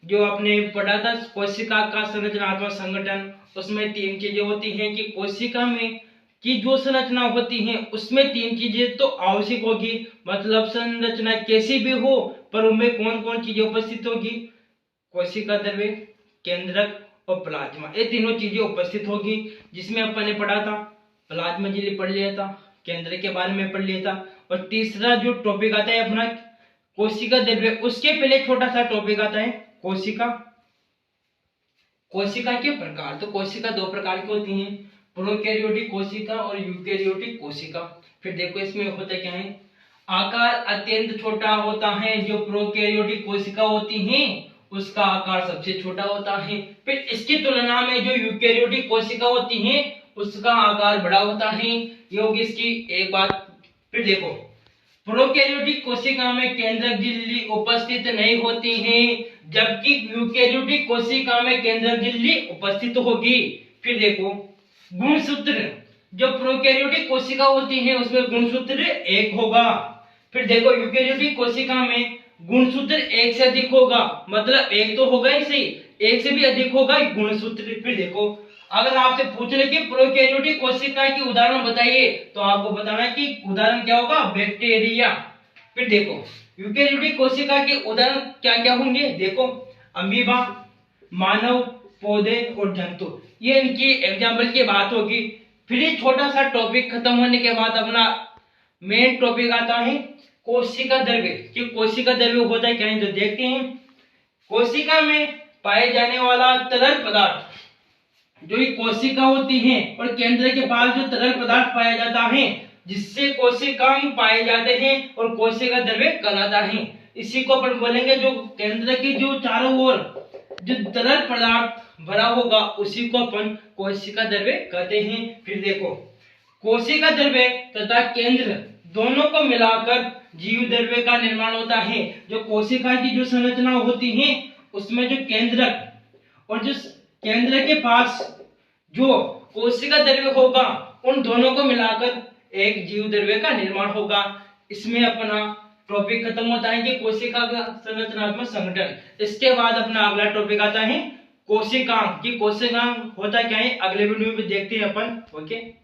जो आपने पढ़ा था कोशिका का संरचनात्मक संगठन, उसमें तीन चीजें होती हैं कि कोशिका में की जो संरचना होती है उसमें तीन चीजें तो आवश्यक होगी, मतलब संरचना कैसी भी हो पर उनमें कौन कौन चीजें उपस्थित होगी, कोशिका द्रव्य, केंद्रक और प्लाज्मा, ये तीनों चीजें उपस्थित होगी। जिसमें अपन ने पढ़ा था प्लाज्मा झिल्ली पढ़ लिया था, केंद्र के बारे में पढ़ लिया था, और तीसरा जो टॉपिक आता है अपना कोशिका द्रव्य, उसके पहले छोटा सा टॉपिक आता है कोशिका। कोशिका के प्रकार, तो कोशिका दो प्रकार की होती हैं, प्रोकैरियोटिक कोशिका और यूकैरियोटिक कोशिका। फिर देखो इसमें होता क्या है, आकार अत्यंत छोटा होता है, जो प्रोकैरियोटिक कोशिका होती हैं उसका आकार सबसे छोटा होता है। फिर इसकी तुलना में जो यूकैरियोटिक कोशिका होती हैं उसका आकार बड़ा होता है, ये होगी इसकी एक बात। फिर देखो प्रोकैरियोटिक कोशिका में केंद्रक झिल्ली उपस्थित नहीं होती है, जबकि यूकैरियोटिक कोशिका में केंद्रक झिल्ली उपस्थित होगी। फिर देखो गुणसूत्र, जो प्रोकैरियोटिक कोशिका होती है उसमें गुणसूत्र एक होगा। फिर देखो यूकैरियोटिक कोशिका में गुणसूत्र एक से अधिक होगा, मतलब एक तो होगा ही सही, एक से भी अधिक होगा गुणसूत्र। फिर देखो अगर आपसे पूछ ले कि प्रोकैरियोटिक कोशिका की उदाहरण बताइए, तो आपको बताना है कि उदाहरण क्या होगा, बैक्टीरिया। फिर देखो यूकैरियोटिक कोशिका के उदाहरण क्या क्या होंगे, देखो अमीबा, मानव, पौधे और जंतु, ये इनकी एग्जाम्पल की बात होगी। फिर ये छोटा सा टॉपिक खत्म होने के बाद अपना मेन टॉपिक आता है कोशिका द्रव्य, कि कोशिका द्रव्य होता है क्या है, जो देखते हैं। कोशिका में पाए जाने वाला तरल पदार्थ, जो ये कोशिका होती है और केंद्र के पास जो तरल पदार्थ पाया जाता है जिससे कोशिकांग पाए जाते हैं और कोशिका द्रव्य कहलाता है। इसी को अपन बोलेंगे जो केंद्र के जो चारों ओर जो तरल पदार्थ भरा होगा उसी को अपन कोशिका द्रव्य कहते हैं। फिर देखो कोशिका द्रव्य तथा केंद्र दोनों को मिलाकर जीव द्रव्य का निर्माण होता है। जो कोशिका की जो संरचना होती है उसमें जो केंद्रक और जो केंद्र के पास जो कोशिका द्रव्य होगा उन दोनों को मिलाकर एक जीव द्रव्य का निर्माण होगा। इसमें अपना टॉपिक खत्म होता है कि कोशिका का संरचनात्मक संगठन। इसके बाद अपना अगला टॉपिक आता है कोशिकांग, कि कोशिकांग होता क्या है अगले वीडियो में देखते हैं अपन। ओके।